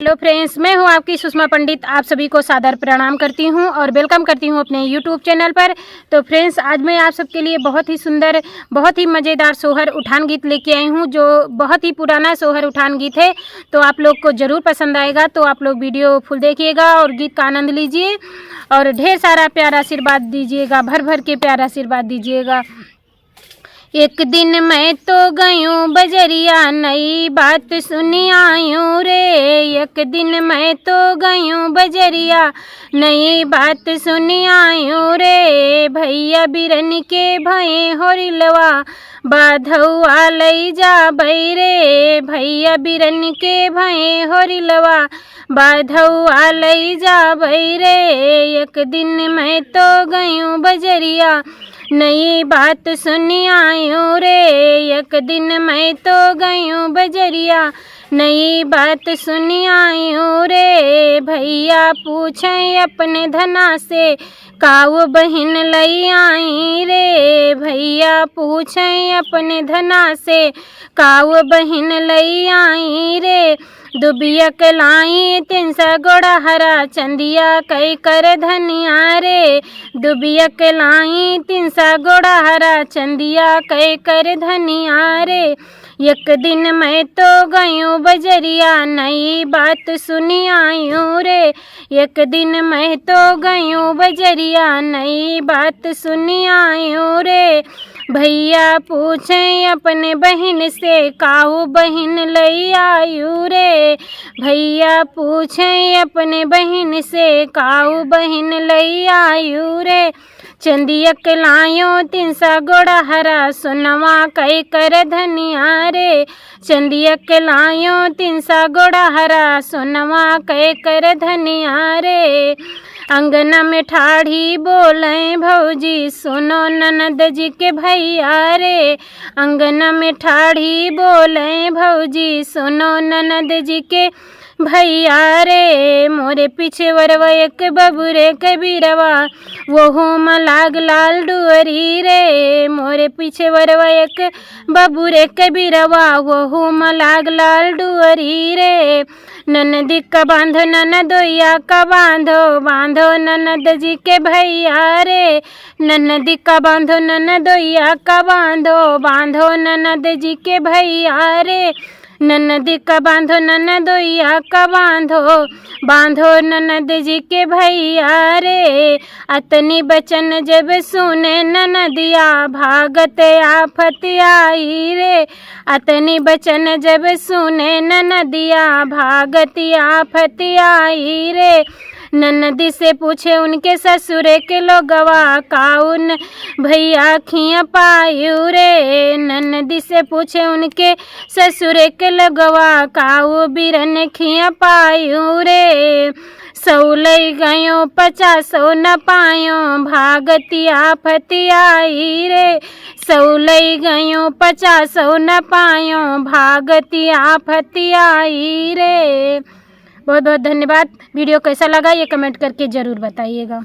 Hello friends, मैं हूं आपकी सुषमा पंडित। आप सभी को सादर प्रणाम करती हूं और वेलकम करती हूं अपने यूट्यूब चैनल पर। तो फ्रेंड्स, आज मैं आप सबके लिए बहुत ही सुंदर, बहुत ही मज़ेदार सोहर उठान गीत लेके आई हूं, जो बहुत ही पुराना सोहर उठान गीत है। तो आप लोग को ज़रूर पसंद आएगा, तो आप लोग वीडियो फुल देखिएगा और गीत का आनंद लीजिए और ढेर सारा प्यार आशीर्वाद दीजिएगा, भर भर के प्यार आशीर्वाद दीजिएगा। एक दिन मैं तो गयूं बजरिया, नई बात सुनी आयूं रे। एक दिन मैं तो गयूं बजरिया, नई बात सुनी आयूं रे। भैया बिरन के भये होरिलवा, बाधौआ लई जा रे। भैया बिरन के भये होरिलवा, बाधौआ लई जा रे। एक दिन मैं तो गयूं बजरिया, नई बात सुनी आयूं रे। एक दिन मैं तो गयूं बजरिया, नई बात सुनी आयूं रे। भैया पूछे अपने धना से, काऊ बहिन लई आई रे। भैया पूछे अपने धना से, काऊ बहिन लई आई रे। दुबिया कलाई 300 गोड़ा हरा, चंदिया कई कर धनिया रे। दुबिया कलाई 300 गोड़ा हरा, चंदिया कई कर धनिया रे। एक दिन मैं तो गयूं बजरिया, नई बात सुनी आयूं रे। एक दिन मैं तो गयूं बजरिया, नई बात सुनी आयूं रे। भैया पूछे अपने बहिन से, काऊ बहिन लई आयू रे। भैया पूछे अपने बहिन से, काऊ बहिन लई आयू रे। चंदिया कलायो 300 गोड़ा हरा, सोनवा कई कर धनिया रे। चंदिया कलायो 300 गोड़ा हरा, सोनवा कई कर धनिया रे। अंगना में ठाढ़ी बोले भौजी, सुनो ननद जी के भैया रे। अंगना में ठाढ़ी बोले भौजी, सुनो ननद जी के भैया रे। मोरे पीछे वरवा एक बबुरे कबीरवा, वो मलाग लाल डुअरी रे। मोरे पीछे वरवा एक बबुरे कबीरवा, वो मलाग लाल डुअरी रे। ननदी का बांधो ननदोया का बांधो, बांधो ननद जी के भैया रे। ननदी का बांधो ननदोया का बांधो, बांधो ननद जी के भैया रे। ननदी का बांधो ननदोया का बांधो, बांधो ननद जी के भैया रे। अतनी बचन जब सुने ननदिया, भागत आफत आई रे। अतनी बचन जब सुने ननदिया, भागत आफत आई रे। ननदी से पूछे उनके ससुरे के लोगवा, काउन भैया खिया पायू रे। ननदी से पूछे उनके ससुरे के लोगवा, काऊ बिरन खिया पायू रे। सौलई गयो 50 न पायो, भागती आफत आई रे। सौलई गयो 50 न पायो, भागती आफत आई रे। बहुत बहुत धन्यवाद। वीडियो कैसा लगा ये कमेंट करके ज़रूर बताइएगा।